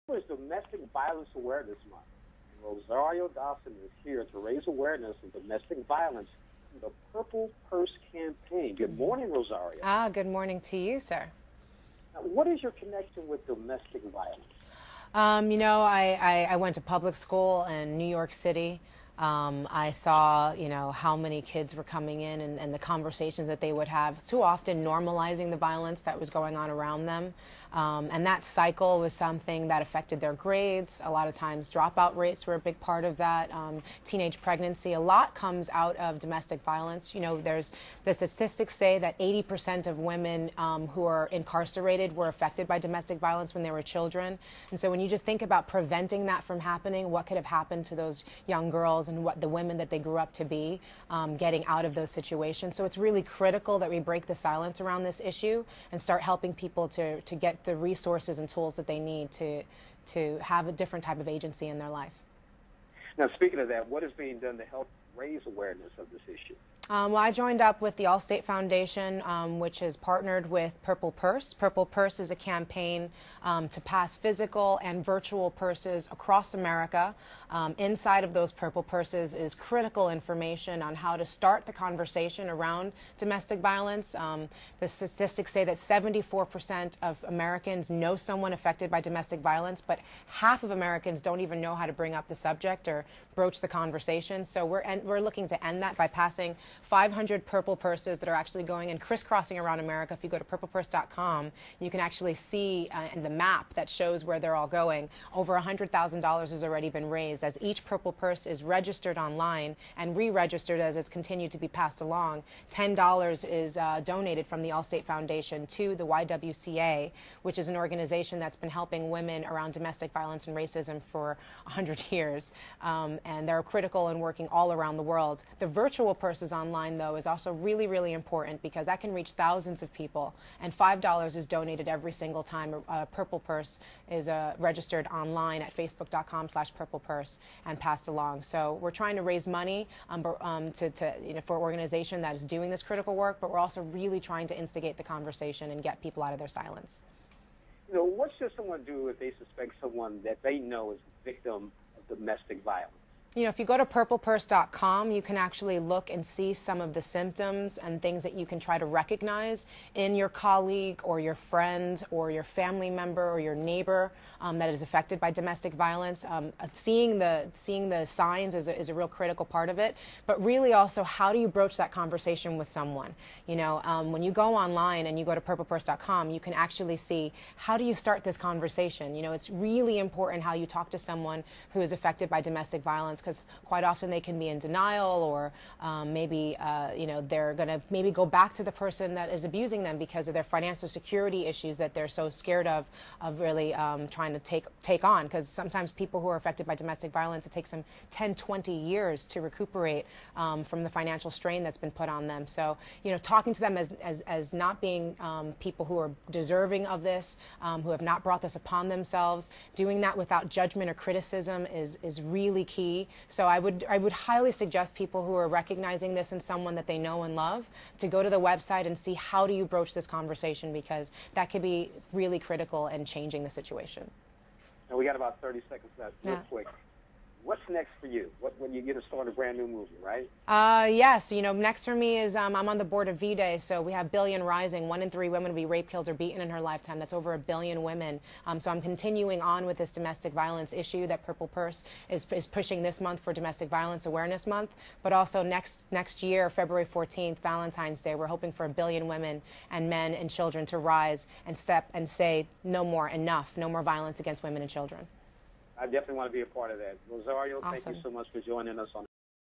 It's Domestic Violence Awareness Month. And Rosario Dawson is here to raise awareness of domestic violence through the Purple Purse campaign. Good morning, Rosario. Good morning to you, sir. Now, what is your connection with domestic violence? I went to public school in New York City. I saw, how many kids were coming in and the conversations that they would have, too often normalizing the violence that was going on around them. And that cycle was something that affected their grades. A lot of times dropout rates were a big part of that. Teenage pregnancy, a lot comes out of domestic violence. There's the statistics say that 80% of women who are incarcerated were affected by domestic violence when they were children. And so when you just think about preventing that from happening, what could have happened to those young girls and what the women that they grew up to be, getting out of those situations. So it's really critical that we break the silence around this issue and start helping people to get the resources and tools that they need to have a different type of agency in their life. Now, speaking of that, what is being done to help raise awareness of this issue? Well, I joined up with the Allstate Foundation, which has partnered with Purple Purse. Purple Purse is a campaign to pass physical and virtual purses across America. Inside of those purple purses is critical information on how to start the conversation around domestic violence. The statistics say that 74% of Americans know someone affected by domestic violence, but half of Americans don't even know how to bring up the subject or broach the conversation. So we're looking to end that by passing 500 purple purses that are actually going and crisscrossing around America. If you go to purplepurse.com, you can actually see the map that shows where they're all going. Over $100,000 has already been raised as each purple purse is registered online and re-registered as it's continued to be passed along. $10 is donated from the Allstate Foundation to the YWCA, which is an organization that's been helping women around domestic violence and racism for 100 years. And they're critical in working all around the world. The virtual purses online, though, is also really, really important because that can reach thousands of people. And $5 is donated every single time a purple purse is registered online at facebook.com/purplepurse and passed along. So we're trying to raise money for an organization that is doing this critical work, but we're also really trying to instigate the conversation and get people out of their silence. What should someone do if they suspect someone that they know is a victim of domestic violence? If you go to purplepurse.com, you can actually look and see some of the symptoms and things that you can try to recognize in your colleague or your friend or your family member or your neighbor that is affected by domestic violence. Seeing the signs is a real critical part of it, but really also how do you broach that conversation with someone? When you go online and you go to purplepurse.com, you can actually see how do you start this conversation. It's really important how you talk to someone who is affected by domestic violence, because quite often they can be in denial or maybe they're going to maybe go back to the person that is abusing them because of their financial security issues that they're so scared of really trying to take on, because sometimes people who are affected by domestic violence, it takes them 10, 20 years to recuperate from the financial strain that's been put on them. So talking to them as not being people who are deserving of this, who have not brought this upon themselves, doing that without judgment or criticism is really key. So I would highly suggest people who are recognizing this in someone that they know and love to go to the website and see how do you broach this conversation, because that could be really critical in changing the situation. And we got about 30 seconds left. Real quick. What's next for you? When you get to start a brand new movie, right? Yes. Next for me is I'm on the board of V-Day, so we have Billion Rising. 1 in 3 women will be raped, killed, or beaten in her lifetime. That's over 1 billion women. So I'm continuing on with this domestic violence issue that Purple Purse is pushing this month for Domestic Violence Awareness Month, but also next year, February 14th, Valentine's Day, we're hoping for 1 billion women and men and children to rise and step and say no more, enough, no more violence against women and children. I definitely want to be a part of that. Rosario, Awesome. Thank you so much for joining us on